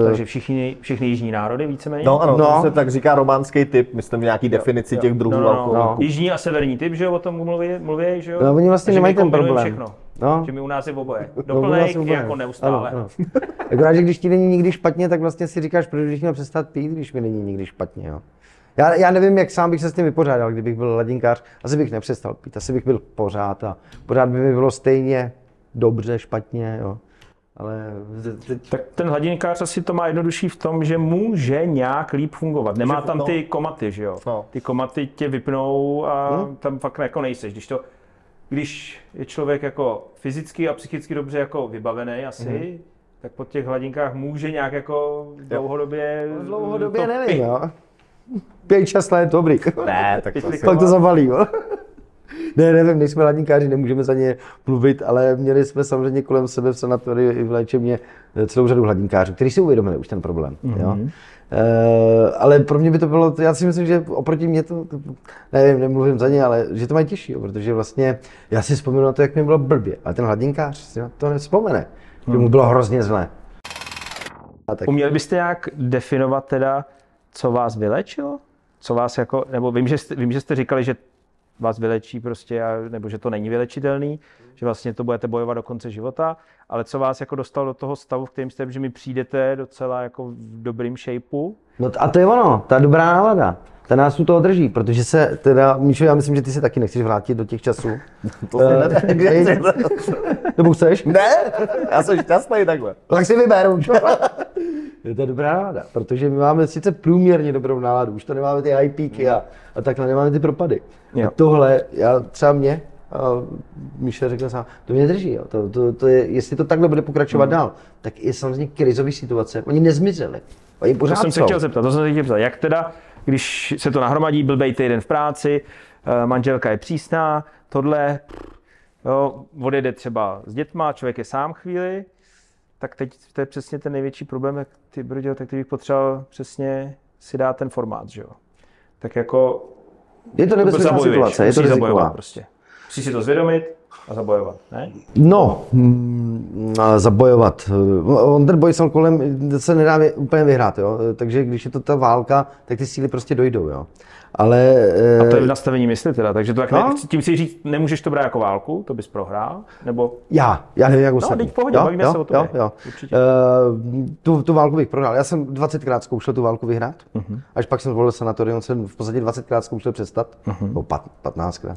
Takže všichni jižní národy víceméně? No ano, to se tak říká románský typ, myslím v nějaký definici těch druhů alkoholu. Jižní a severní typ, že jo, o tom mluví, že jo? No oni vlastně nemají ten problém. Všechno. No. Že my u nás je v oboje. Doplnej jako neustále. Ano. Akorát, že když ti není nikdy špatně, tak vlastně si říkáš, proč bych měl přestat pít, když mi není nikdy špatně. Jo? Já nevím, jak sám bych se s tím vypořádal, kdybych byl ladinkář. Asi bych nepřestal pít, asi bych byl pořád a pořád by mi bylo stejně dobře, špatně. Jo? Ale tak ten hladinkář asi to má jednodušší v tom, že může nějak líp fungovat. Nemá tam ty komaty, že jo? No. Ty komaty tě vypnou a tam fakt jako nejseš. Když je člověk jako fyzicky a psychicky dobře jako vybavený asi, tak po těch hladinkách může nějak jako dlouhodobě... Dlouhodobě nevím, jo. 5-6 let, dobrý. Ne, tak pak to zabalí, jo. Ne, nevím, nejsme hladinkáři, nemůžeme za ně mluvit, ale měli jsme samozřejmě kolem sebe v sanatoriu i v léčebně celou řadu hladinkářů, kteří si uvědomili už ten problém. Jo? Ale pro mě by to bylo, já si myslím, že oproti mě to nevím, nemluvím za ně, ale že to mají těžší, protože vlastně já si vzpomínám na to, jak mi bylo blbě, ale ten hladinkář si na to nevzpomene, že mu bylo hrozně zlé. Uměli byste nějak definovat teda, co vás vylečilo? Co vás jako, nebo vím, že jste říkali, že vás vylečí prostě, nebo že to není vylečitelný, že vlastně to budete bojovat do konce života, ale co vás jako dostalo do toho stavu, v kterém jste, že mi přijdete docela jako v dobrým shapeu? No a to je ono, ta dobrá nálada, ta nás u toho drží, protože se teda, Míšo, já myslím, že ty se taky nechceš vrátit do těch časů. To se ne. Nebo chceš? Ne, já jsem šťastný takhle. Tak si vyberu. Je to dobrá nálada, protože my máme sice průměrně dobrou náladu, už to nemáme ty high peaky a takhle nemáme ty propady. A tohle, třeba mě, Míša řekl sám, to mě drží, jo. To je, jestli to takhle bude pokračovat dál, tak je samozřejmě krizové situace, oni nezmizeli, oni pořád to jsem se chtěl zeptat, jak teda, když se to nahromadí, blbej týden v práci, manželka je přísná, tohle, jo, odjede třeba s dětma, člověk je sám chvíli, tak teď to je přesně ten největší problém, jak ty brdě, tak ty bych potřeboval přesně si dát ten formát, že jo. Tak jako... Je to nebezpečná situace, je to riziková. Prostě. Musíš si to zvědomit a zabojovat, ne? No, zabojovat. On ten boj s alkoholem se nedá úplně vyhrát, jo? Takže když je to ta válka, tak ty síly prostě dojdou. Jo? Ale, a to je v nastavení mysli teda, takže to tak tím si říct, nemůžeš to brát jako válku, to bys prohrál, nebo... Já nevím, jak no, teď v pohodě, bavíme se o tom. Jo. Tu válku bych prohrál. Já jsem 20krát zkoušel tu válku vyhrát, až pak jsem zvolil sanatorium, jsem v podstatě 20krát zkoušel přestat, nebo 15krát,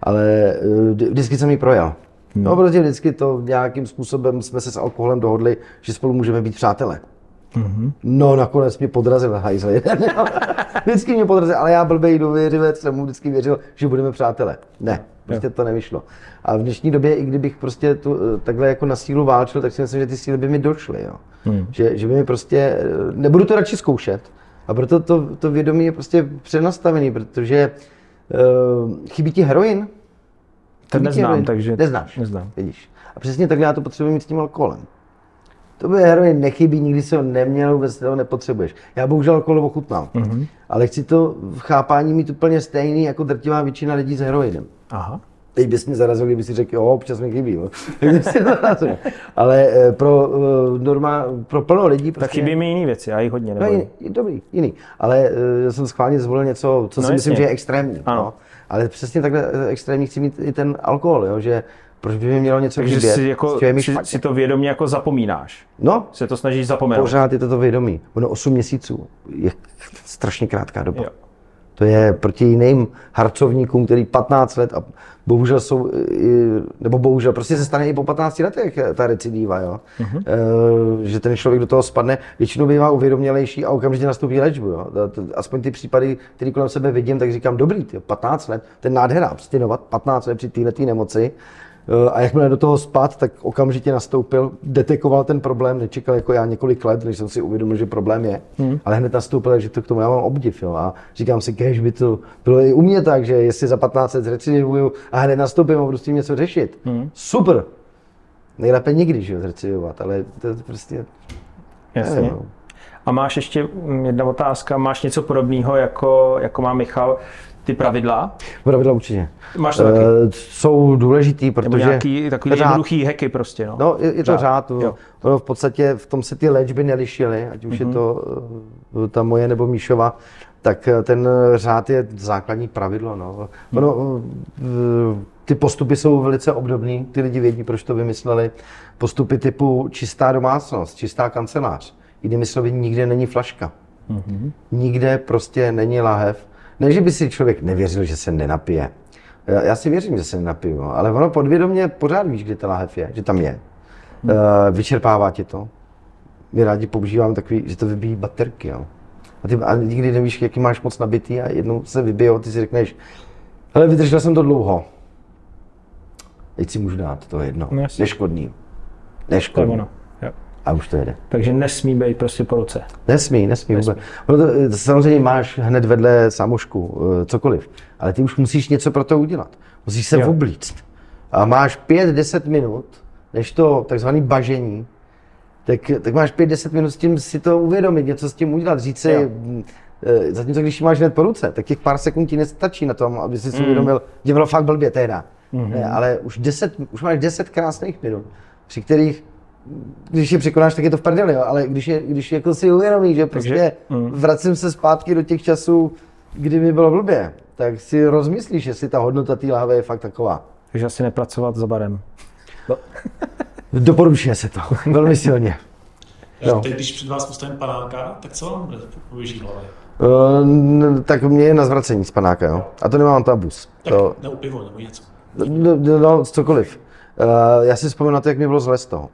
ale vždycky jsem ji projel. No, protože vždycky to nějakým způsobem jsme se s alkoholem dohodli, že spolu můžeme být přátelé. No, nakonec mě podrazil hajzl jeden. Vždycky mě podrazil, ale já blbej důvěřivec jsem mu vždycky věřil, že budeme přátelé. Ne, prostě to nevyšlo. A v dnešní době, i kdybych prostě takhle jako na sílu válčil, tak si myslím, že ty síly by mi došly. Jo. Že by mi prostě, nebudu to radši zkoušet. A proto to vědomí je prostě přenastavený, protože chybí ti heroin. To neznám, takže... Neznáš, vidíš. A přesně takhle já to potřebuji mít s tím alkoholem. To by heroin nechybí, nikdy si ho neměl, vůbec toho nepotřebuješ. Já bohužel alkohol ochutnal, ale chci to v chápání mít úplně stejný jako drtivá většina lidí s heroinem. Aha. Teď bys mě zarazil, kdyby si řekl, jo, občas mi chybí. Ale pro plno lidí... Prostě... Tak chybí mi jiný věci, já jich hodně nebojím. No, dobrý, jiný. Ale já jsem schválně zvolil něco, co si myslím, že je extrémní. No. Ale přesně takhle extrémní chci mít i ten alkohol, jo, že proč by mi mělo něco chybět? Takže si to vědomě jako zapomínáš. No. Se to snažíš zapomenout. Pořád je to vědomí. Ono 8 měsíců je strašně krátká doba. Jo. To je proti jiným harcovníkům, který 15 let a bohužel jsou, nebo bohužel, prostě se stane i po 15 letech ta recidiva, jo. Že ten člověk do toho spadne, většinou bývá uvědomělejší a okamžitě nastoupí léčbu, jo. Aspoň ty případy, které kolem sebe vidím, tak říkám, dobrý, 15 let, ten nádhera, abstinovat 15 let při této nemoci. A jakmile do toho spad, tak okamžitě nastoupil, detekoval ten problém, nečekal jako já několik let, než jsem si uvědomil, že problém je, ale hned nastoupil, takže to k tomu já mám obdiv. Jo. A říkám si, kéž by to bylo i u mě tak, že jestli za 15 let zrecidivuju a hned nastoupím a budu s tím něco řešit. Super! Nejlépe nikdy, že zrecidivovat, ale to prostě... Jasně. Nevím, no. A máš ještě jedna otázka, máš něco podobného, jako má Michal? Ty pravidla? Pravidla určitě. Máš to taky? Jsou důležitý, protože... Nebo nějaký takový jednoduchý hacky prostě, no? No, je to řád. Ono v podstatě v tom se ty léčby nelišily, ať už je to ta moje nebo Míšova, tak ten řád je základní pravidlo, no. Ono, ty postupy jsou velice obdobný, ty lidi vědí, proč to vymysleli. Postupy typu čistá domácnost, čistá kancelář. Jinými slovy, nikde není flaška. Nikde prostě není lahev. Ne, že by si člověk nevěřil, že se nenapije. Já si věřím, že se nenapiju, ale ono podvědomě pořád víš, kde ta lahev je, že tam je. Vyčerpává ti to. My rádi používám takový, že to vybíjí baterky, jo. A nikdy nevíš, jaký máš moc nabitý a jednou se vybijou, ty si řekneš, hele, vydržel jsem to dlouho. Teď si můžu dát, to je jedno. Neškodný. Neškodný. A už to jede. Takže nesmí být prostě po ruce. Nesmí vůbec. Samozřejmě máš hned vedle samošku, cokoliv, ale ty už musíš něco pro to udělat. Musíš se oblíct. A máš 5-10 minut, než to takzvané bažení, tak máš 5-10 minut s tím si to uvědomit, něco s tím udělat, říct si, zatímco když máš hned po ruce, tak těch pár sekund ti nestačí na tom, aby si uvědomil, že bylo fakt blbě tehda. Ne, ale už máš 10 krásných minut, při kterých když je překonáš, tak je to v prdeli, jo. Ale když jako si uvědomíš, že prostě vracím se zpátky do těch časů, kdy mi bylo blbě, tak si rozmyslíš, jestli ta hodnota té lahve je fakt taková. Takže asi nepracovat za barem. No. Doporučuje se to, velmi silně. No. Teď, když před vás postavím panáka, tak co vám poběží hlavě? Tak mě je na zvracení z panáka, jo. A to nemám tabus. Tak nebo pivo, nebo něco. No, cokoliv. Já si vzpomínám na to, jak mi bylo zle z toho.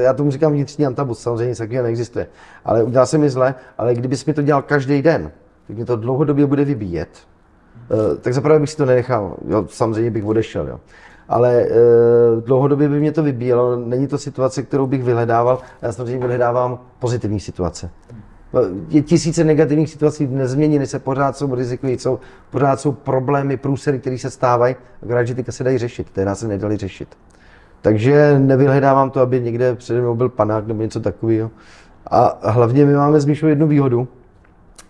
Já tomu říkám vnitřní antabus, samozřejmě nic takového neexistuje. Ale udělal jsem mi zle, ale kdybys mi to dělal každý den, tak mě to dlouhodobě bude vybíjet. Tak zaprvé bych si to nenechal, jo, samozřejmě bych odešel, jo. Ale dlouhodobě by mě to vybíjelo, není to situace, kterou bych vyhledával, já samozřejmě vyhledávám pozitivní situace. Je tisíce negativních situací, nezměnily se, pořád jsou rizikují, pořád jsou problémy, průsery, které se stávají, akorát, že teďka se dají řešit, které se nedaly řešit. Takže nevyhledávám to, aby někde přede mnou byl panák nebo něco takového. A hlavně my máme s Míšou jednu výhodu,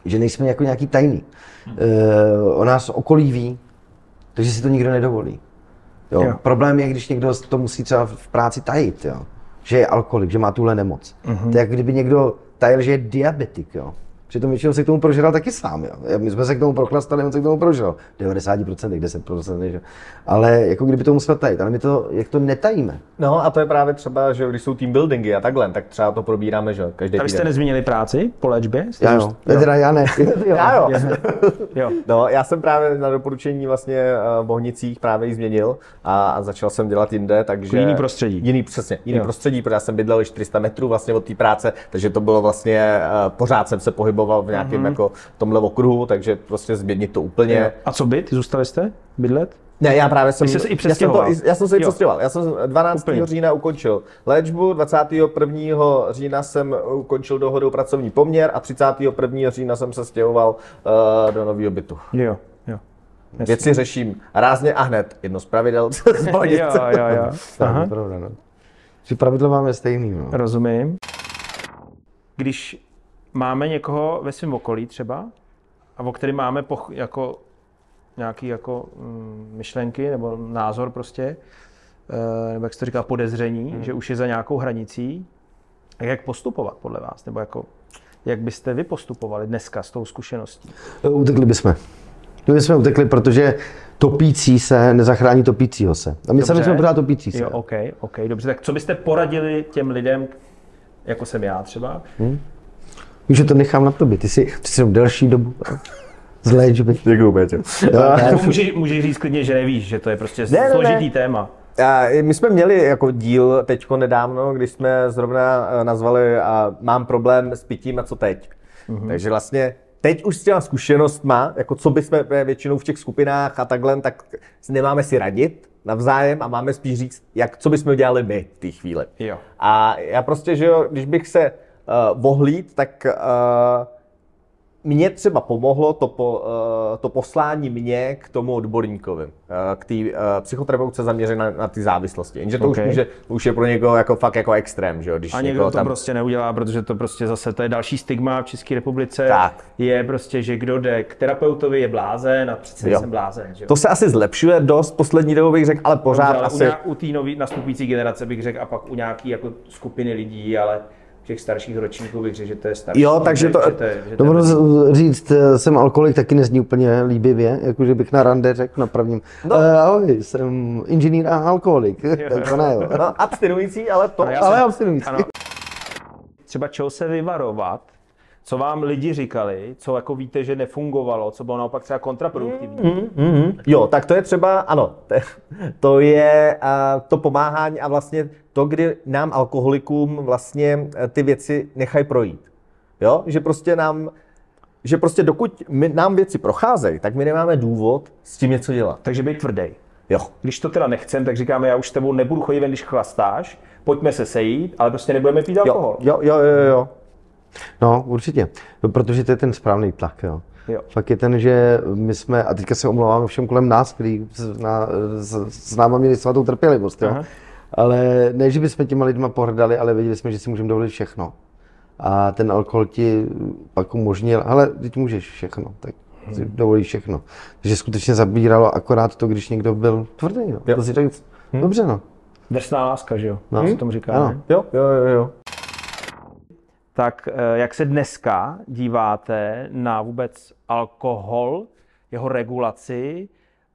že nejsme jako nějaký tajný. O nás okolí ví, takže si to nikdo nedovolí. Jo. Problém je, když někdo to musí třeba v práci tajit, jo. Že je alkoholik, že má tuhle nemoc. To je jako kdyby někdo tajil, že je diabetik, jo. Přitom většinou se k tomu prožral taky sám, jo. My jsme se k tomu prochlastali, on se k tomu prožral. 90%, 10%, že? Ale jako kdyby to musel tajit, ale my to, jak to netajíme. No a to je právě třeba, že když jsou team buildingy a takhle, tak třeba to probíráme, že každý týden. A vy jste nezmínili práci po léčbě? Já ne. Jo. No, já jsem právě na doporučení vlastně v Bohnicích právě ji změnil a začal jsem dělat jinde, takže... Jiný prostředí. Jiný prostředí, protože já jsem bydlel 400 metrů vlastně od té práce, takže to bylo vlastně, pořád jsem se pohyboval v nějakém jako tomhle okruhu, takže prostě změnit to úplně. Jo. A co byt? Zůstali jste bydlet? Ne, já právě jsem... Já jsem se i přestěhoval. Já jsem 12. října ukončil léčbu, 21. října jsem ukončil dohodou pracovní poměr a 31. října jsem se stěhoval do nového bytu. Jo. Věci řeším rázně a hned. Jedno z pravidel. Jo. Aha. Pravda, no. Že pravidla máme stejný. No. Rozumím. Když máme někoho ve svém okolí třeba, a o kterém máme jako nějaký jako myšlenky nebo názor prostě, nebo jak jsi to říkal, podezření, že už je za nějakou hranicí, jak postupovat podle vás? Nebo jako, jak byste vy postupovali dneska s tou zkušeností? Utekli bychom. My bychom utekli, protože topící se nezachrání topícího se. A my sami jsme pořád topící se. Jo, OK, dobře. Tak co byste poradili těm lidem, jako jsem já třeba? Víš, že to nechám na tobě. Ty jsi delší dobu z léčby. Děkuju, Péťo. Můžeš říct klidně, že nevíš, že to je prostě složitý téma. My jsme měli jako díl teďko nedávno, když jsme zrovna nazvali mám problém s pitím a co teď. Takže vlastně teď už s těma zkušenostma, jako co bychom většinou v těch skupinách a takhle, tak nemáme si radit navzájem a máme spíš říct, co bychom dělali my v té chvíli. Jo. A já prostě, že jo, když bych se vohlíd, tak mně třeba pomohlo to poslání mě k tomu odborníkovi, k té psychoterapeutce zaměřené na ty závislosti. Jenže to už je pro někoho jako fakt jako extrém, že jo? Když a někdo to prostě neudělá, protože to prostě zase to je další stigma v České republice. Tak. Je prostě, že kdo jde k terapeutovi je blázen a přece jsem blázen, že jo? To se asi zlepšuje dost poslední dobou, bych řekl, ale pořád asi... U té nový nastupující generace bych řekl a pak u nějaký jako skupiny lidí, ale těch starších ročníků bych řekl, že to je starší. Jo, takže to... Dobře říct, jsem alkoholik, taky nezní úplně líbivě, jakože bych na rande řekl na prvním. No. Ahoj, jsem inženýr a alkoholik. To ne, jo. No, abstinující, ale to... Ale abstinující. Ano. Třeba čeho se vyvarovat, co vám lidi říkali, co jako víte, že nefungovalo, co bylo naopak třeba kontraproduktivní. Jo, tak to je třeba, ano, to je to pomáhání a vlastně to, kdy nám alkoholikům vlastně ty věci nechají projít. Jo, že prostě dokud nám věci procházejí, tak my nemáme důvod s tím něco dělat. Takže být tvrdý. Jo. Když to teda nechcem, tak říkáme, já už s tebou nebudu chodit ven, když chlastáš, pojďme se sejít, ale prostě nebudeme pít alkohol. Jo. No, určitě, protože to je ten správný tlak, jo. Fakt je ten, že my jsme, a teďka se omlouváme všem kolem nás, kteří s náma měli svatou trpělivost, jo. Ale ne, že bychom těma lidma pohrdali, ale věděli jsme, že si můžeme dovolit všechno. A ten alkohol ti pak umožnil, ale teď můžeš všechno, tak si dovolíš všechno. Takže skutečně zabíralo akorát to, když někdo byl tvrdý, no. To si řekl, dobře, no. Drsná láska, že jo? No. Se tomu říká, ne? Jo. Tak jak se dneska díváte na vůbec alkohol, jeho regulaci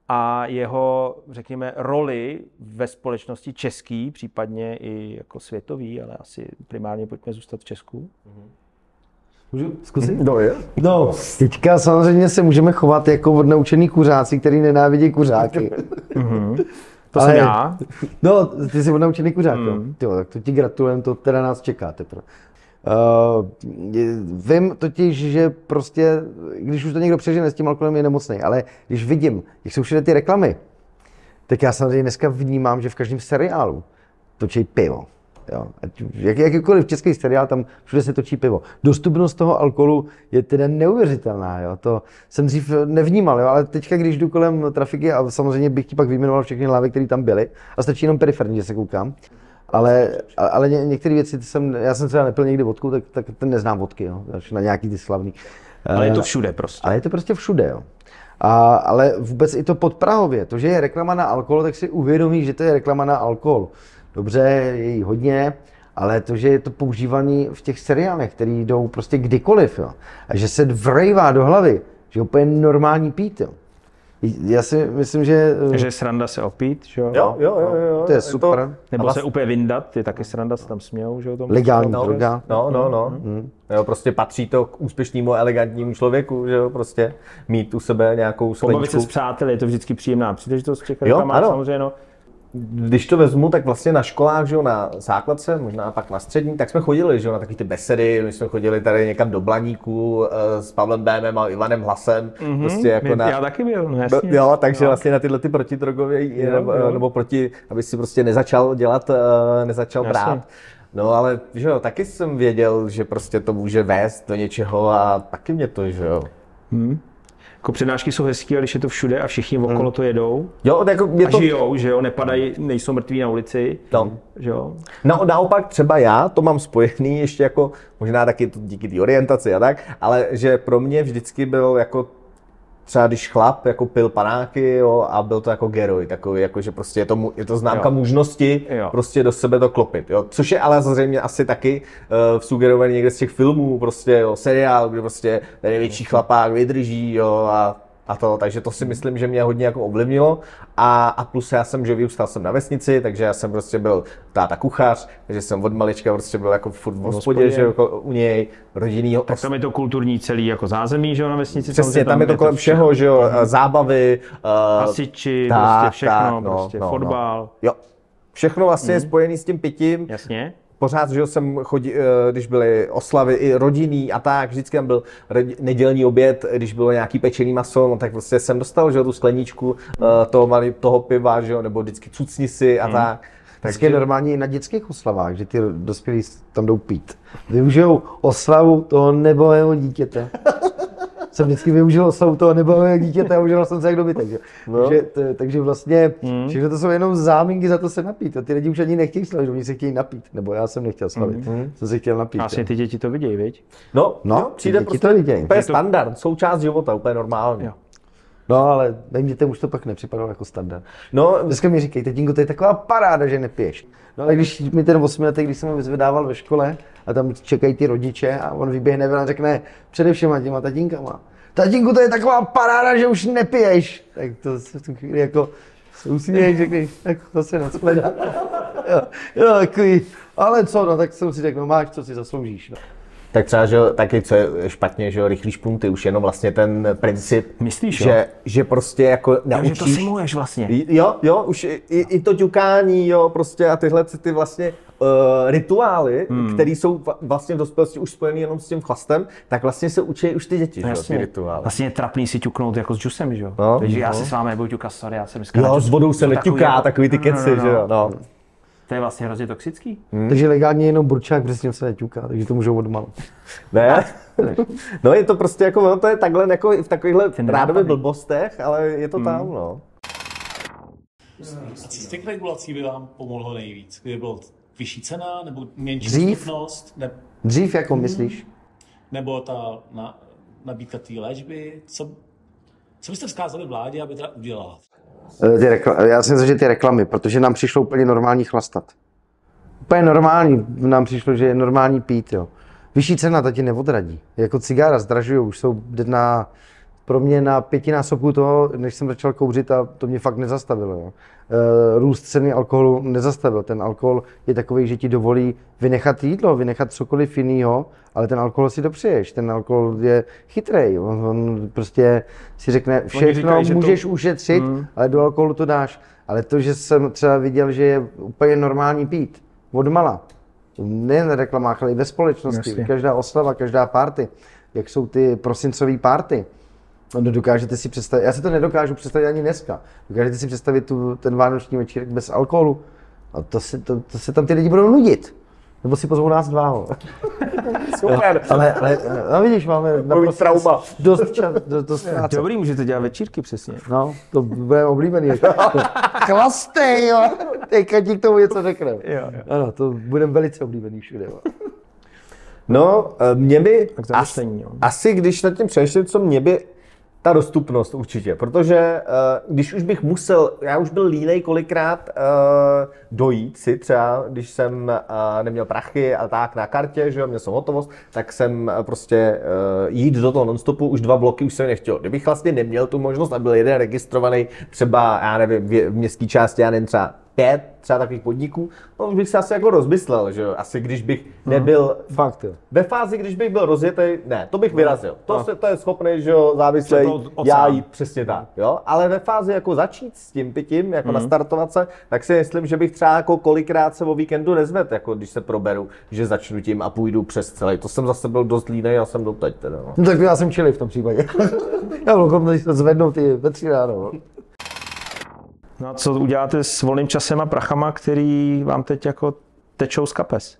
a jeho, řekněme, roli ve společnosti český, případně i jako světový, ale asi primárně pojďme zůstat v Česku? Můžu zkusit? No, teďka samozřejmě se můžeme chovat jako odnaučený kuřáci, který nenávidí kuřáky. To jsem já. No, ty jsi odnaučený kuřák, jo. Tak to ti gratulujem, to teda nás čeká teprve. Vím totiž, že prostě, když už to někdo přežene s tím alkoholem, je nemocný, ale když vidím, jak jsou všude ty reklamy, tak já samozřejmě dneska vnímám, že v každém seriálu točí pivo. Jo. Jakýkoliv český seriál, tam všude se točí pivo. Dostupnost toho alkoholu je teda neuvěřitelná. Jo. To jsem dřív nevnímal, jo. Ale teďka, když jdu kolem trafiky, a samozřejmě bych ti pak vyjmenoval všechny lávy, které tam byly, a stačí jenom periferně, že se koukám. Ale některé věci, já jsem třeba nepil někdy vodku, tak ten neznám vodky, jo, až na nějaký ty slavný. Ale je to všude prostě. Ale je to prostě všude, jo. Ale vůbec i to podprahově, to, že je reklama na alkohol, tak si uvědomí, že to je reklama na alkohol. Dobře, je jí hodně, ale to, že je to používaný v těch seriálech, které jdou prostě kdykoliv, jo, a že se vrejvá do hlavy, že je úplně normální pít, jo. Já si myslím, že... Takže sranda se opít, že jo? Jo. To je super. Nebo se úplně vyndat, je taky sranda, se tam smějou, že jo? Legální droga. No. Jo, prostě patří to k úspěšnému, elegantnímu člověku, že jo, prostě mít u sebe nějakou skleničku. Pobavit se s přáteli, je to vždycky příjemná příležitost, samozřejmě, no. Když to vezmu, tak vlastně na školách, že jo, na základce, možná pak na střední, tak jsme chodili, že jo, na takové ty besedy, my jsme chodili tady někam do Blaníku s Pavlem Bémem a Ivanem Hlasem, prostě jako Já taky byl, no jasně. Jo, takže vlastně na tyhle ty protidrogové, nebo proti, aby si prostě nezačal brát. No ale, že jo, taky jsem věděl, že prostě to může vést do něčeho a taky mě to, že jo. Jako přednášky jsou hezký, ale když je to všude a všichni okolo to jedou Jo, jako mě to... a žijou, že jo, nepadají, nejsou mrtví na ulici, že jo. No, naopak třeba já to mám spojený ještě jako, možná taky díky té orientaci a tak, ale že pro mě vždycky byl jako třeba když chlap jako pil panáky, jo, a byl to jako geroj, takový jako, že prostě je to známka mužnosti, prostě do sebe to klopit, jo. Což je ale zřejmě asi taky sugerovaný někde z těch filmů, prostě jo, seriál, kde prostě ten největší chlapák vydrží, jo, a to, takže to si myslím, že mě hodně jako ovlivnilo a plus já jsem, že vyrůstal jsem na vesnici, takže já jsem prostě byl táta kuchař, takže jsem od malička prostě byl jako furt v hospodě, že jako u něj rodinný. Tak tam je to kulturní celý jako zázemí, že jo, na vesnici. Přesně, tam je to kolem všeho, že jo, zábavy, hasiči, prostě všechno, prostě fotbal. Jo, všechno vlastně je spojený s tím pitím. Jasně. Pořád, že jsem chodil, když byly oslavy i rodinný a tak, vždycky tam byl nedělní oběd, když bylo nějaký pečený maso, no tak prostě jsem dostal, že jo, tu skleničku toho piva, že jo, nebo vždycky cucnisy a tak. Takže je normálně i na dětských oslavách, že ty dospělí tam jdou pít. Využijou oslavu toho nebového dítěte. Jsem vždycky využil oslavu toho nebového dítěte a užil jsem se jak dobytek. No. Takže vlastně všechno to jsou jenom záminky za to se napít. A ty lidi už ani nechtějí slavit, oni se chtějí napít. Nebo já jsem nechtěl slavit, jsem se chtěl napít. Asi ty děti to vidějí, viď? No, přijde prostě úplně standard, součást života, úplně normálně. No, ale mým dětem už to pak nepřipadalo jako standard. No, dneska mi říkají, tatínko, to je taková paráda, že nepiješ. No, ale když mi ten 8letý, když jsem ho vyzvedával ve škole a tam čekají ty rodiče a on vyběhne ven a řekne přede všema těma tatínkama. Tatínku, to je taková paráda, že už nepiješ. Tak to se v tu chvíli jako usměješ, řekneš, tak to se nashledá. Jo, takový, ale co, no, tak jsem si řekl, no máš, co si zasloužíš. No. Tak třeba, že taky, co je špatně, že rychlý špunty, už jenom vlastně ten princip, myslíš, že prostě jako naučíš. Že to simuluješ vlastně. Jo, už i to ťukání, jo, prostě a tyhle ty vlastně rituály, které jsou vlastně v dospělosti už spojený jenom s tím chlastem, tak vlastně se učí už ty děti, že ty rituály. Vlastně je trapný si ťuknout jako s džusem, že jo. No, takže já si s vámi nebudu ťukat, sorry, já jsem dneska. Jo, s vodou se neťuká, takový ty keci, že jo. No. To je vlastně hrozně toxický. Takže legálně jenom burčák přesně se neťuká, takže to můžou odmalu. Ne? No je to prostě jako, no to je takhle jako v takovýchhle rádových blbostech, ale je to tam, no. A co z těch regulací by vám pomohlo nejvíc? Kdyby bylo vyšší cena, nebo menší dostupnost? Dřív jako myslíš? Nebo ta nabídka té léčby? Co byste vzkázali vládě, aby teda udělala? Já si myslím, že ty reklamy, protože nám přišlo úplně normální chlastat. Úplně normální, nám přišlo, že je normální pít, jo. Vyšší cena ta ti neodradí. Jako cigára zdražují, už jsou pro mě na 5násobku toho, než jsem začal kouřit a to mě fakt nezastavilo, jo. Růst ceny alkoholu nezastavil. Ten alkohol je takový, že ti dovolí vynechat jídlo, vynechat cokoliv jiného, ale ten alkohol si dopřeješ. Ten alkohol je chytrej. On prostě si řekne, všechno můžeš ušetřit, ale do alkoholu to dáš. Ale to, že jsem třeba viděl, že je úplně normální pít, odmala. Nejen na reklamách, ale i ve společnosti. Jasně. Každá oslava, každá party, jak jsou ty prosincové party. No, dokážete si představit, já si to nedokážu představit ani dneska. Dokážete si představit ten vánoční večírek bez alkoholu? A to se tam ty lidi budou nudit. Nebo si pozvou nás dva. Super. Ale no vidíš, máme trauma. Dost práce. Dobrý, můžete dělat večírky přesně. No, to bude oblíbený. Klasté, jo. Teďka ti k tomu něco řekne. Jo. Ano, to budeme velice oblíbený všude. No, mě by asi, když nad tím přemýšlím, co mě by Ta dostupnost určitě, protože když už bych musel, já už byl línej kolikrát dojít si třeba, když jsem neměl prachy a tak na kartě, že jo, měl jsem hotovost, tak jsem prostě jít do toho nonstopu, už 2 bloky už jsem nechtěl. Kdybych vlastně neměl tu možnost a byl jeden registrovaný třeba, já nevím, v městské části, já nevím, třeba 5 třeba takových podniků, no bych se asi jako rozmyslel, že jo, asi když bych nebyl Fakt, jo. ve fázi, když bych byl rozjetý, ne, to bych vyrazil. To je schopný, že jo, závislej, já jít přesně tak, jo. Ale ve fázi jako začít s tím pitím, jako nastartovat se, tak si myslím, že bych třeba jako kolikrát se o víkendu nezvedl, jako když se proberu, že začnu tím a půjdu přes celý. To jsem zase byl dost línej, já jsem doteď teda, no. No tak já jsem chili v tom případě. Já byl ochotný se zvednout i ve 3 ráno. No a co uděláte s volným časem a prachama, který vám teď jako tečou z kapes?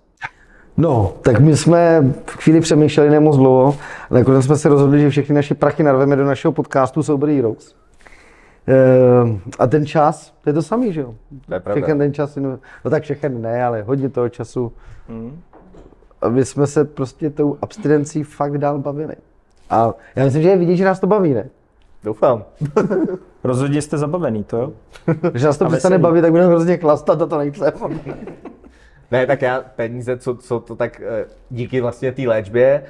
No, tak my jsme v chvíli přemýšleli nemoc dlouho, ale nakonec jsme se rozhodli, že všechny naše prachy narveme do našeho podcastu Sober Heroes. A ten čas, to je to samý, že jo? To je pravda. Všechny ten čas, no tak všechny ne, ale hodně toho času. Aby jsme se prostě tou abstinencí fakt dál bavili. A já myslím, že je vidět, že nás to baví, ne? Doufám. Rozhodně jste zabavený, to jo? Když nás to přestane bavit, tak budeme hrozně chlastat a to nechceme. Ne, tak já peníze, co to tak díky vlastně té léčbě,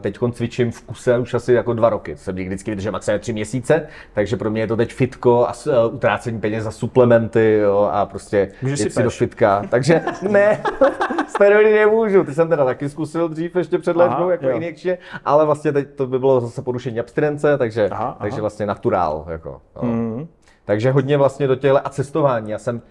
teď cvičím v kuse už asi jako 2 roky. Jsem vždycky vydržel maximálně 3 měsíce, takže pro mě je to teď fitko a utrácení peněz za suplementy, jo, a prostě jít si do fitka. Takže ne, steroidy nemůžu. Ty jsem teda taky zkusil dřív ještě před léčbou jako injekčně, ale vlastně teď to by bylo zase porušení abstinence, takže vlastně naturál. Jako, no. Takže hodně vlastně do těchto a cestování. Já jsem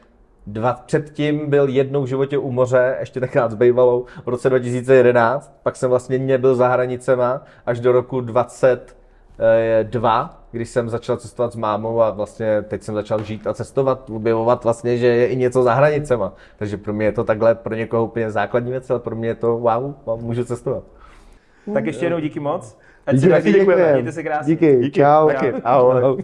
předtím byl jednou v životě u moře, ještě tenkrát s bejvalou, v roce 2011, pak jsem vlastně nebyl za hranicema až do roku 2022, když jsem začal cestovat s mámou a vlastně teď jsem začal žít a cestovat, objevovat vlastně, že je i něco za hranicema. Takže pro mě je to takhle, pro někoho úplně základní věc, ale pro mě je to wow, můžu cestovat. Tak ještě jednou díky moc. Díky, Mějte se krásně. Díky, čau. Ahoj.